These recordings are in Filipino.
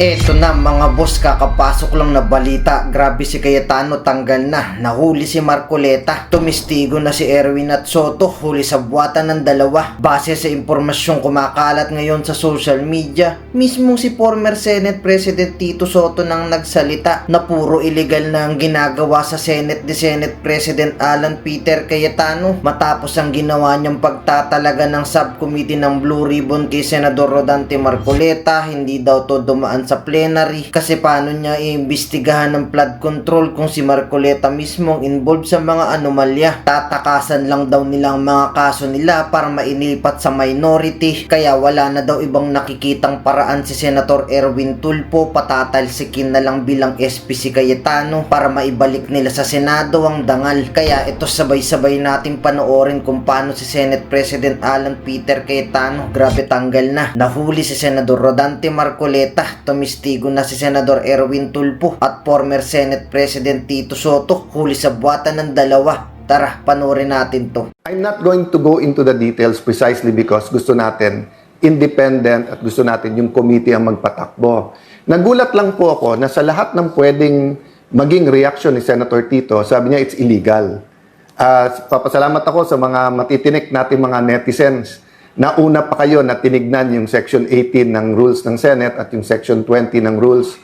Eto na mga boss, kakapasok lang na balita. Grabe si Cayetano, tanggal na. Nahuli si Marcoleta. Tumistigo na si Erwin at Soto. Huli sa buwatan ng dalawa. Base sa impormasyong kumakalat ngayon sa social media, mismong si former Senate President Tito Soto nang nagsalita na puro illegal na ang ginagawa sa Senate ni Senate President Alan Peter Cayetano matapos ang ginawa niyang pagtatalaga ng subcommittee ng Blue Ribbon kay Senador Rodante Marcoleta. Hindi daw to dumaan sa plenary kasi paano niya iimbestigahan ng flood control kung si Marcoleta mismo involved sa mga anomalya. Tatakasan lang daw nila ang mga kaso nila para mailipat sa minority, kaya wala na daw ibang nakikitang paraan si Senator Erwin Tulfo. Patatalsikin na lang bilang SP si Cayetano para maibalik nila sa Senado ang dangal. Kaya ito sabay-sabay natin panoorin kung paano si Senate President Alan Peter Cayetano, grabe, tanggal na. Nahuli si Senador Rodante Marcoleta, tumistigo na si Senador Erwin Tulfo at former Senate President Tito Soto. Huli sa buwatan ng dalawa. Tara, panoorin natin to. I'm not going to go into the details precisely because gusto natin independent at gusto natin yung committee ang magpatakbo. Nagulat lang po ako na sa lahat ng pwedeng maging reaction ni Senator Tito, sabi niya it's illegal. Papasalamat ako sa mga matitinik natin mga netizens. Nauna pa kayo na tinignan yung Section 18 ng Rules ng Senate at yung Section 20 ng Rules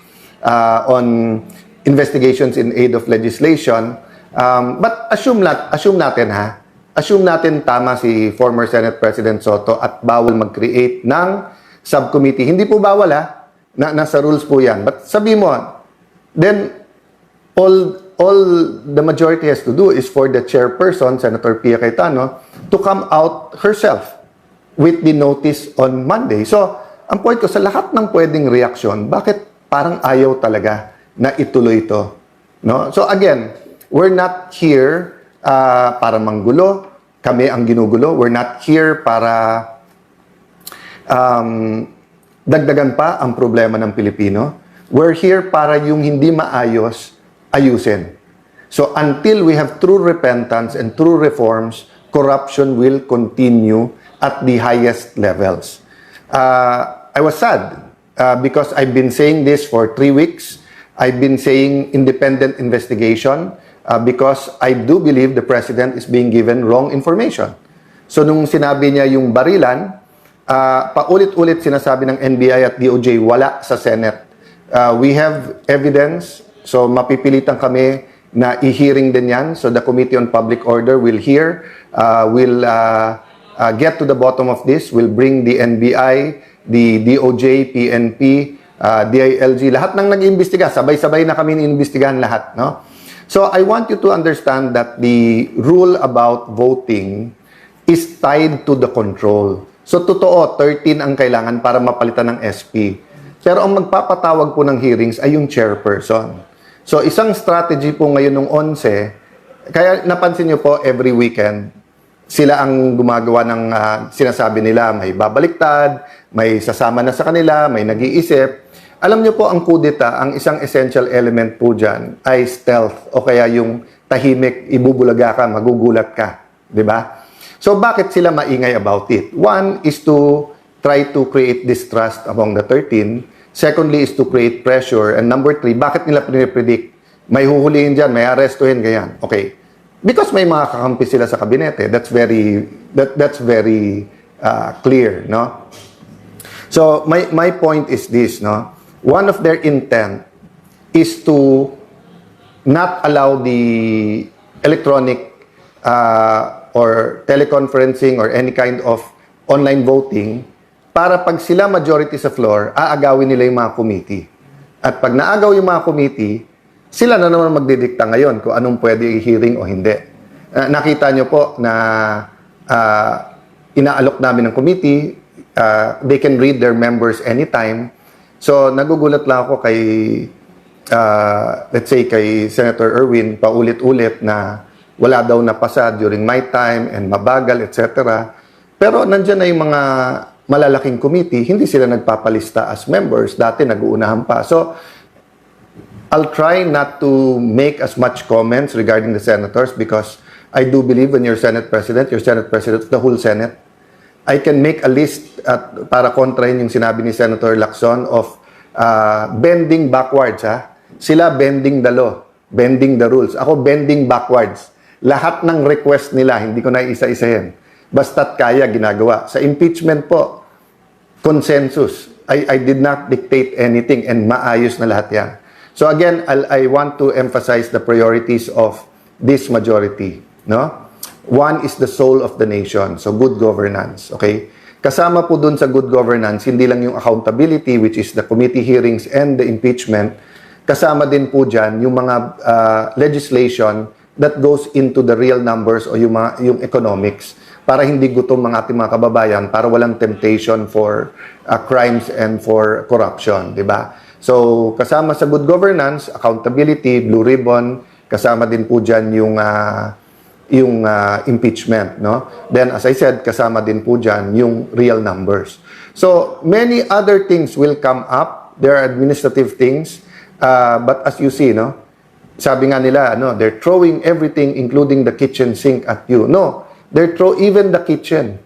on Investigations in Aid of Legislation. But assume natin tama si former Senate President Soto at bawal mag-create ng subcommittee. Hindi po bawal nasa rules po yan. But sabi mo, then all the majority has to do is for the chairperson, Senator Pia Cayetano, to come out herself with the notice on Monday. So, ang point ko, sa lahat ng pwedeng reaksyon, bakit parang ayaw talaga na ituloy ito? No? So again, we're not here para manggulo. Kami ang ginugulo. We're not here para dagdagan pa ang problema ng Pilipino. We're here para yung hindi maayos, ayusin. So until we have true repentance and true reforms, corruption will continue at the highest levels. I was sad because I've been saying this for 3 weeks. I've been saying independent investigation because I do believe the President is being given wrong information. So nung sinabi niya yung barilan, paulit-ulit sinasabi ng NBI at DOJ, wala sa Senate. We have evidence, so mapipilitan kami na i-hearing din yan. So the Committee on Public Order will hear, will get to the bottom of this, will bring the NBI, the DOJ, PNP, DILG, lahat ng nag-iimbestiga, sabay-sabay na kami iimbestigahan lahat, no? So I want you to understand that the rule about voting is tied to the control. So totoo, 13 ang kailangan para mapalitan ng SP. Pero ang magpapatawag po ng hearings ay yung chairperson. So isang strategy po ngayon ng 11, kaya napansin nyo po every weekend, sila ang gumagawa ng sinasabi nila, may babaliktad, may sasama na sa kanila, may nag-iisip. Alam nyo po, ang kudeta, ang isang essential element po dyan ay stealth o kaya yung tahimik, ibubulaga ka, magugulat ka. Diba? So bakit sila maingay about it? One is to try to create distrust among the 13. Secondly is to create pressure. And number 3, bakit nila pinipredict? May huhulihin dyan, may arrestuhin, ganyan. Okay. Because may mga kakampi sila sa kabinete. That's very clear, no? So my point is this, no? One of their intent is to not allow the electronic or teleconferencing or any kind of online voting para pag sila majority sa floor, aagawin nila yung mga committee. At pag naagaw yung mga committee, sila na naman magdidikta ngayon kung anong pwede i-hearing o hindi. Nakita nyo po na inaalok namin ng committee, they can read their members anytime. So nagugulat lang ako kay, let's say kay Senator Erwin, paulit-ulit na wala daw napasa during my time and mabagal, etc. Pero nandyan na yung mga malalaking committee, hindi sila nagpapalista as members. Dati nag-uunahan pa. So I'll try not to make as much comments regarding the senators because I do believe when you're Senate President of the whole Senate. I can make a list para kontrahin yung sinabi ni Senator Lacson of bending backwards, ha? Sila bending the law, bending the rules. Ako bending backwards. Lahat ng request nila, hindi ko na isa-isahin. Basta't kaya, ginagawa. Sa impeachment po, consensus. I did not dictate anything and maayos na lahat yan. So again, I want to emphasize the priorities of this majority. No? One is the soul of the nation. So good governance. Okay? Kasama po dun sa good governance, hindi lang yung accountability, which is the committee hearings and the impeachment. Kasama din po dyan yung mga legislation that goes into the real numbers o yung economics para hindi gutom ang ating mga kababayan, para walang temptation for crimes and for corruption, di ba? So, kasama sa good governance, accountability, blue ribbon, kasama din po dyan yung impeachment, no? Then, as I said, kasama din po dyan yung real numbers. So, many other things will come up. There are administrative things, but as you see, no? Sabi nga nila, they're throwing everything, including the kitchen sink at you. No, they're even the kitchen.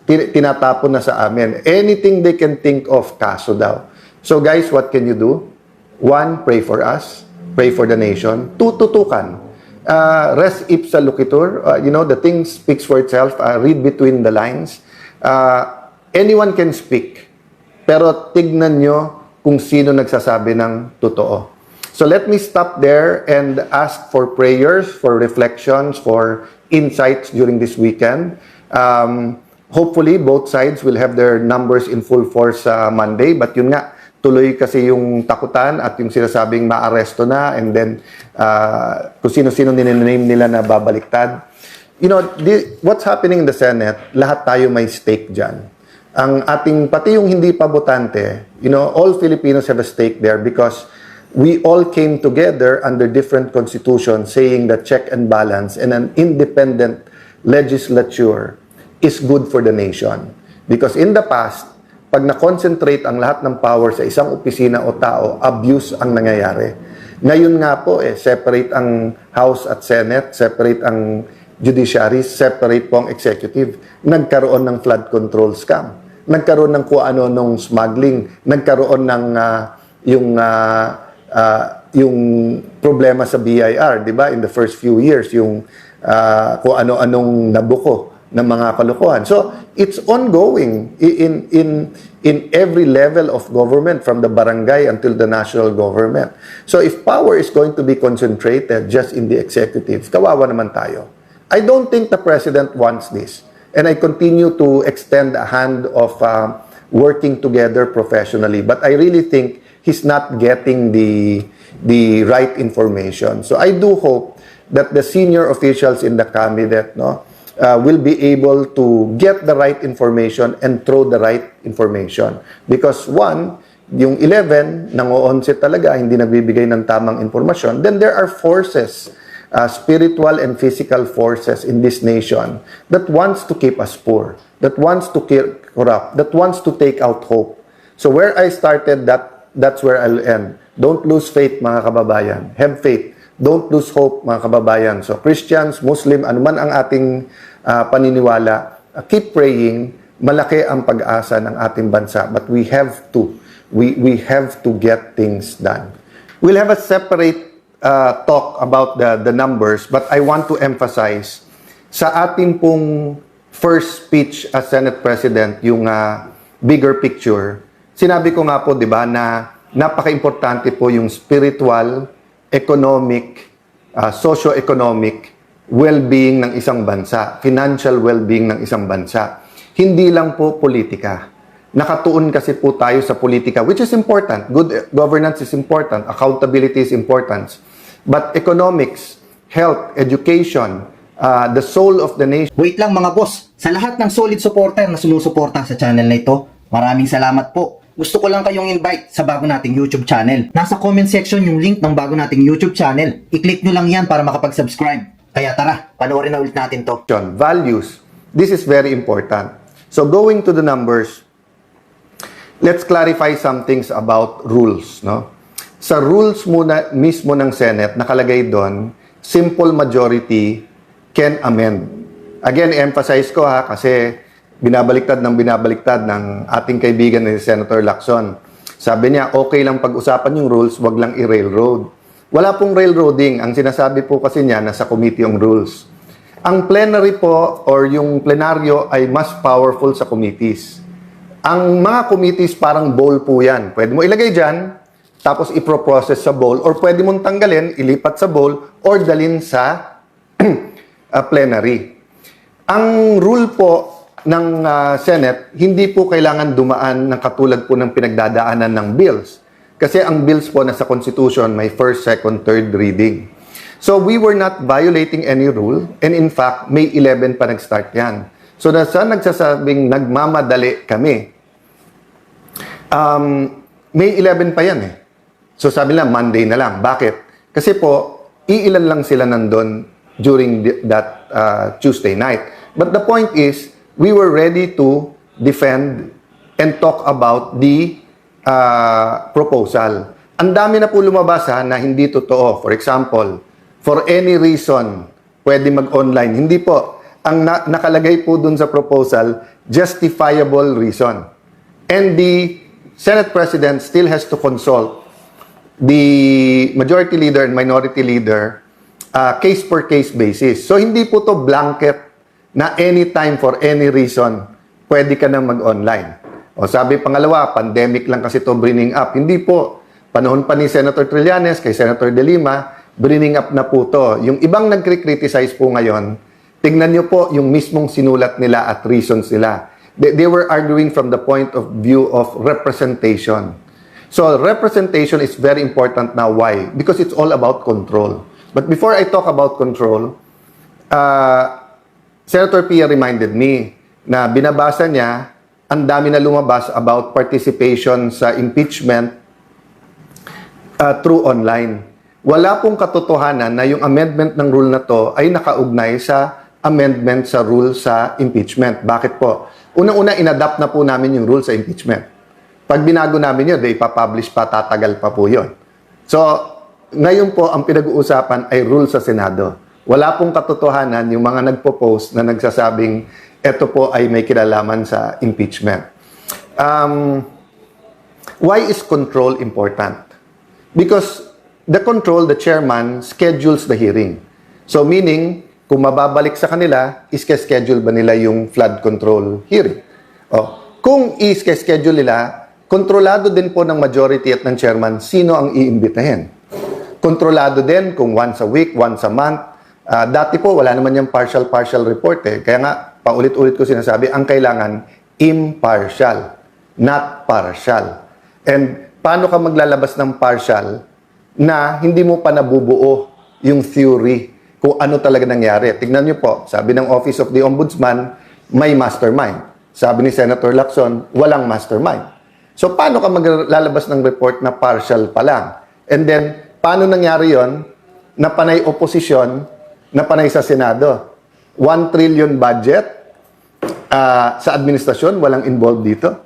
Tinatapon na sa amin. Anything they can think of, kaso daw. So guys, what can you do? One, pray for us. Pray for the nation. Two, tutukan. Res ipsa loquitur. The thing speaks for itself. Read between the lines. Anyone can speak. Pero tignan nyo kung sino nagsasabi ng totoo. So let me stop there and ask for prayers, for reflections, for insights during this weekend. Hopefully, both sides will have their numbers in full force Monday. But yun nga, tuloy kasi yung takutan at yung sinasabing maaresto na and then kung sino-sino ninename nila na babaliktad. What's happening in the Senate, lahat tayo may stake dyan. Ang ating, pati yung hindi pa botante, all Filipinos have a stake there because we all came together under different constitutions saying that check and balance and an independent legislature is good for the nation. Because in the past, pag na-concentrate ang lahat ng power sa isang opisina o tao, abuse ang nangyayari. Ngayon nga po, separate ang House at Senate, separate ang judiciary, separate po ang executive. Nagkaroon ng flood control scam. Nagkaroon ng kung ano nung smuggling. Nagkaroon ng yung problema sa BIR, di ba? In the first few years, yung kung ano-anong nabuko ng mga kalokohan. So, it's ongoing in every level of government, from the barangay until the national government. So, if power is going to be concentrated just in the executive, kawawa naman tayo. I don't think the president wants this. And I continue to extend a hand of working together professionally. But I really think he's not getting the right information. So I do hope that the senior officials in the cabinet will be able to get the right information and throw the right information. Because one, yung 11, nang-o-onset talaga, hindi nagbibigay ng tamang informasyon, then there are forces, spiritual and physical forces in this nation that wants to keep us poor, that wants to corrupt, that wants to take out hope. So where I started, that's where I'll end. Don't lose faith, mga kababayan. Have faith. Don't lose hope, mga kababayan. So Christians, Muslim, anuman ang ating paniniwala, keep praying. Malaki ang pag-asa ng ating bansa. But we have to. We have to get things done. We'll have a separate talk about the numbers, but I want to emphasize, sa ating pong first speech as Senate President, yung bigger picture, sinabi ko nga po, di ba, na napaka-importante po yung spiritual, economic, socio-economic well-being ng isang bansa, financial well-being ng isang bansa. Hindi lang po politika. Nakatuon kasi po tayo sa politika, which is important. Good governance is important. Accountability is important. But economics, health, education, the soul of the nation. Wait lang mga boss, sa lahat ng solid supporter na sumusuporta sa channel na ito, maraming salamat po. Gusto ko lang kayong invite sa bago nating YouTube channel. Nasa comment section yung link ng bago nating YouTube channel. I-click nyo lang yan para makapag-subscribe. Kaya tara, panoorin na ulit natin to. Values. This is very important. So going to the numbers, let's clarify some things about rules. No? Sa rules muna mismo ng Senate, nakalagay doon, simple majority can amend. Again, emphasize ko kasi binabaliktad ng ating kaibigan ni Senator Lacson. Sabi niya, okay lang pag-usapan yung rules, wag lang i-railroad. Wala pong railroading. Ang sinasabi po kasi niya, nasa committee yung rules. Ang plenary po, or yung plenaryo, ay mas powerful sa committees. Ang mga committees, parang bowl po yan. Pwede mo ilagay dyan, tapos i-process sa bowl, or pwede mong tanggalin, ilipat sa bowl, or dalin sa plenary. Ang rule po ng Senate, hindi po kailangan dumaan ng katulad po ng pinagdadaanan ng bills. Kasi ang bills po nasa Constitution may first, second, third reading. So we were not violating any rule, and in fact, May 11 pa nag-start yan. So nasa nagsasabing nagmamadali kami, May 11 pa yan eh. So sabi nila, Monday na lang. Bakit? Kasi po, iilan lang sila nandun during that Tuesday night. But the point is, we were ready to defend and talk about the proposal. Ang dami na po lumabas na hindi totoo. For example, for any reason, pwede mag-online. Hindi po. Ang nakalagay po dun sa proposal, justifiable reason. And the Senate President still has to consult the Majority Leader and Minority Leader case-per-case basis. So, hindi po to blanket na anytime for any reason, pwede ka na mag-online. O sabi pangalawa, pandemic lang kasi to bringing up. Hindi po. Panahon pa ni Senator Trillanes, kay Senator De Lima, bringing up na po to. Yung ibang nagkri-criticize po ngayon, tignan nyo po yung mismong sinulat nila at reasons nila. They were arguing from the point of view of representation. So, representation is very important now. Why? Because it's all about control. But before I talk about control, Senator Pia reminded me na binabasa niya, ang dami na lumabas about participation sa impeachment through online. Wala pong katotohanan na yung amendment ng rule na to ay nakaugnay sa amendment sa rule sa impeachment. Bakit po? Unang-una, inadapt na po namin yung rule sa impeachment. Pag binago namin yun, ipapublish pa, tatagal pa po yun. So, ngayon po, ang pinag-uusapan ay rule sa Senado. Wala pong katotohanan yung mga nagpo-post na nagsasabing ito po ay may kinalaman sa impeachment. Why is control important? Because the control, the chairman, schedules the hearing. So meaning, kung mababalik sa kanila, iske-schedule ba nila yung flood control hearing? O, kung iske-schedule nila, kontrolado din po ng majority at ng chairman sino ang iimbitahin. Kontrolado din kung once a week, once a month. Dati po, wala naman yung partial report eh. Kaya nga, paulit-ulit ko sinasabi, ang kailangan impartial, not partial. And paano ka maglalabas ng partial na hindi mo pa nabubuo yung theory kung ano talaga nangyari? Tignan nyo po, sabi ng Office of the Ombudsman, may mastermind. Sabi ni Senator Lacson, walang mastermind. So, paano ka maglalabas ng report na partial pa lang? And then, paano nangyari yon na panay oposisyon, na panay sa Senado? 1 trillion budget sa administrasyon, walang involved dito.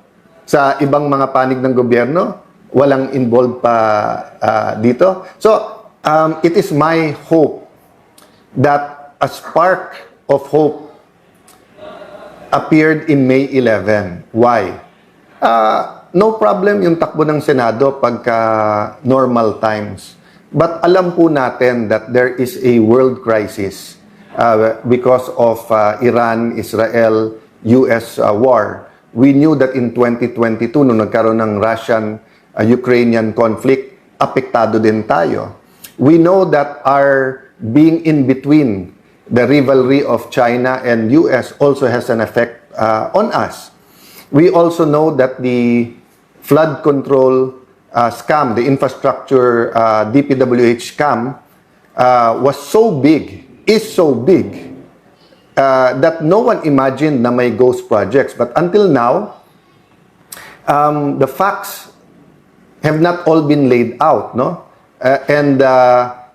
Sa ibang mga panig ng gobyerno, walang involved pa dito. So, it is my hope that a spark of hope appeared in May 11. Why? No problem yung takbo ng Senado pagka normal times. But alam po natin that there is a world crisis because of Iran, Israel, US war. We knew that in 2022, nung nagkaroon ng Russian-Ukrainian conflict, apektado din tayo. We know that our being in between the rivalry of China and US also has an effect on us. We also know that the flood control scam, the infrastructure DPWH scam, was so big, is so big, that no one imagined na may ghost projects. But until now, the facts have not all been laid out, no? And a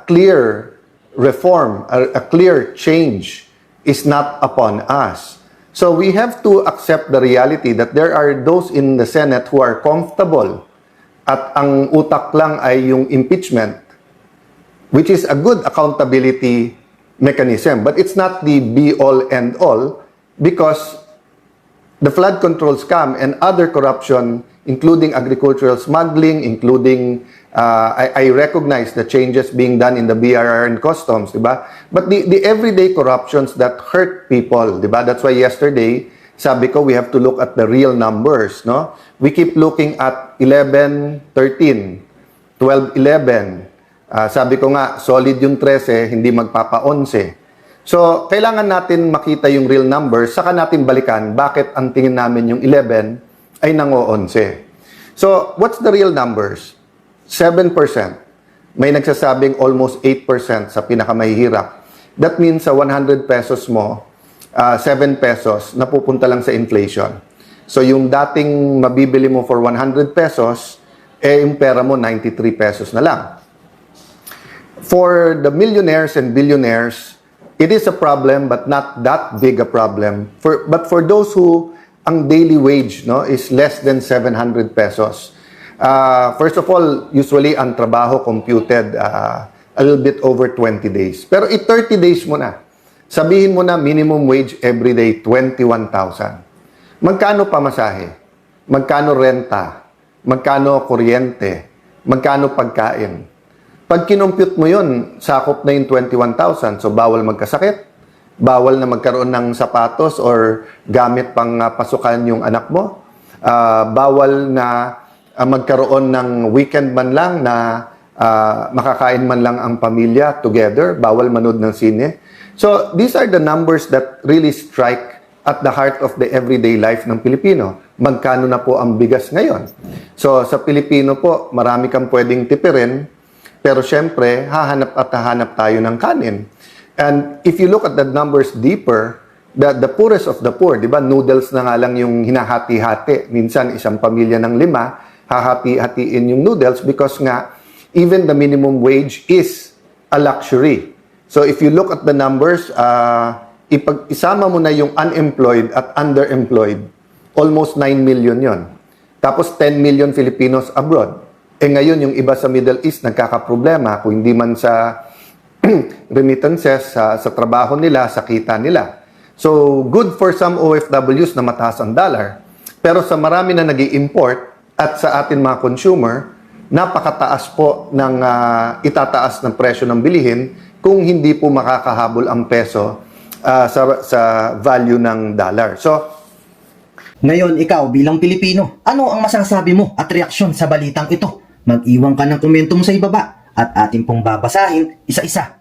clear reform, a clear change is not upon us. So we have to accept the reality that there are those in the Senate who are comfortable at ang utak lang ay yung impeachment, which is a good accountability mechanism. But it's not the be-all, end-all because the flood control scam and other corruption, including agricultural smuggling, including, I recognize the changes being done in the BRR and customs, diba? But the everyday corruptions that hurt people, diba? That's why yesterday, sabi ko, we have to look at the real numbers, no? We keep looking at 11, 13, 12, 11. Sabi ko nga, solid yung 13, hindi magpapa-11. So, kailangan natin makita yung real numbers, saka natin balikan bakit ang tingin namin yung 11 ay nango-11. So, what's the real numbers? 7%. May nagsasabing almost 8% sa pinakamahihirap. That means sa 100 pesos mo, 7 pesos napupunta lang sa inflation. So, yung dating mabibili mo for 100 pesos, yung pera mo 93 pesos na lang. For the millionaires and billionaires, it is a problem but not that big a problem. But for those who ang daily wage no is less than 700 pesos. First of all, usually ang trabaho computed a little bit over 20 days. Pero 30 days mo na. Sabihin mo na minimum wage every day 21,000. Magkano pamasahe? Magkano renta? Magkano kuryente? Magkano pagkain? Pag kinumpute mo yun, sakop na yung 21,000. So, bawal magkasakit, bawal na magkaroon ng sapatos or gamit pang pasukan yung anak mo, bawal na magkaroon ng weekend man lang na makakain man lang ang pamilya together, bawal manood ng sine. So, these are the numbers that really strike at the heart of the everyday life ng Pilipino. Magkano na po ang bigas ngayon? So, sa Pilipino po, marami kang pwedeng tipirin, pero syempre, hahanap tayo ng kanin. And if you look at the numbers deeper, the poorest of the poor, di ba, noodles na nga lang yung hinahati-hati. Minsan, isang pamilya ng 5, hahati-hatiin yung noodles because nga, even the minimum wage is a luxury. So if you look at the numbers, isama mo na yung unemployed at underemployed, almost 9 million yon. Tapos 10 million Filipinos abroad. Ngayon, yung iba sa Middle East nagkakaproblema, kung hindi man sa remittances, sa trabaho nila, sa kita nila. So, good for some OFWs na mataas ang dollar. Pero sa marami na nag-i-import at sa atin mga consumer, napakataas po ng itataas ng presyo ng bilihin kung hindi po makakahabol ang peso sa value ng dollar. So, Ngayon, ikaw bilang Pilipino, ano ang masasabi mo at reaksyon sa balitang ito? Mag-iwan ka ng komento mo sa ibaba at ating pong babasahin isa-isa.